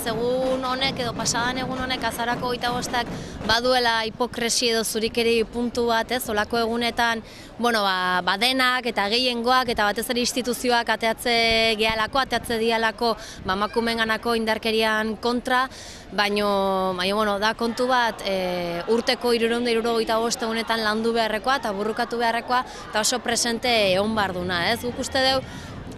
egun honek edo pasadan egun honek azarako 25ak baduela hipokresia edo zurikeri puntu bat, ez? Olako egunetan, denak eta gehiengoak eta batez ere instituzioak ateatze dialako emakumeenganako indarkerian kontra, baino da kontu bat urteko 365 egunetan landu beharrekoa eta burrukatu beharrekoa eta oso presente egon behar duna, ez? Guk uste dugu,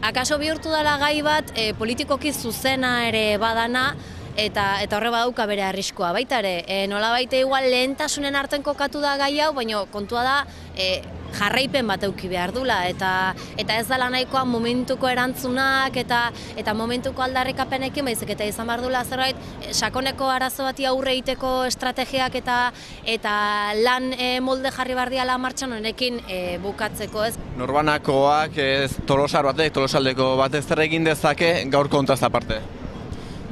akaso bihurtu dela gai bat politikoki zuzena ere badana eta horre badauka bere arriskua baita ere. Nolabait igual lehentasunen artean kokatu da gai hau, baina kontua da jarraipen bat eduki behar dula eta ez dela nahikoa momentuko erantzunak eta momentuko aldarrikapenekin, baizik eta izan behar dula zerbait sakoneko arazo bati aurre egiteko estrategiak eta lan molde jarri behar diala martxan honekin bukatzeko, ez? Norbanakoak tolosaldeko batez zer egin dezake gaur kontaz aparte?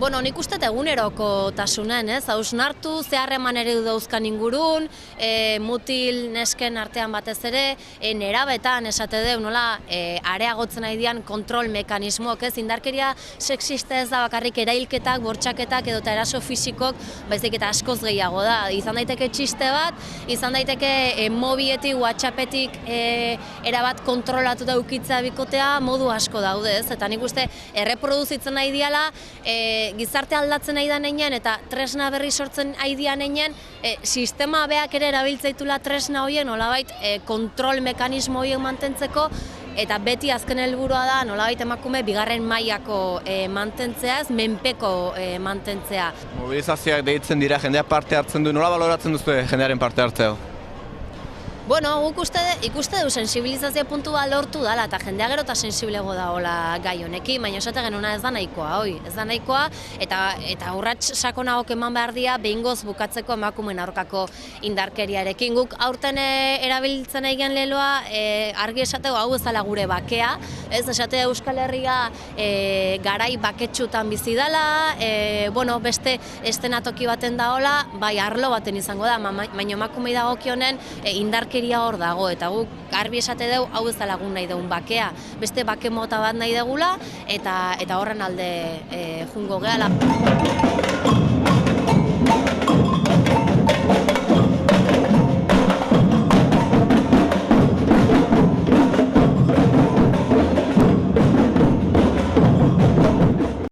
Nik uste eguneroko tasunen, ez? Hausnartu, zeharreman ere dauzkan ingurun, mutil nesken artean batez ere, nerabetan esate deu, nola, areagotzen nahi dian kontrol mekanismoak, ez? Indarkeria sexista ez da bakarrik erailketak, bortxaketak edo eraso fisikok, baizik eta askoz gehiago da. Izan daiteke txiste bat, izan daiteke mobietik, whatsappetik erabat kontrolatu daukitza bikotea modu asko daude, ez? Eta nik uste erreproduzitzen nahi diala, gizarte aldatzen nahi da nenean eta tresna berri sortzen nahi da nenean, sistema beak ere erabiltzaitula tresna horien nolabait kontrol mekanismo horien mantentzeko eta beti azken helburua da nolabait emakume bigarren mailako mantentzea, ez menpeko mantentzea. Mobilizazioak deitzen dira, jendeak parte hartzen du, nola baloratzen duzu jendearen parte hartzea? Guk ikuste du sensibilizazio puntu bat lortu dela eta jendea gero eta sensiblego dagoela gai honekin, baina esate genuna ez da nahikoa, ez da nahikoa eta urrats sakonagok eman behar dira behingoz bukatzeko emakumeen aurkako indarkeriarekin. Guk aurten erabiltzen egin leloa argi esateko hau ez dela gure bakea, ez esate Euskal Herria garai baketsutan bizi dela, beste estenatoki baten daola, bai arlo baten izango da, baina emakumei dagokionen indarkeria hor dago, eta guk garbi esate dugu hau ez da lagun nahi dugun bakea. Beste bake mota bat nahi dugula eta horren alde jungo gehala.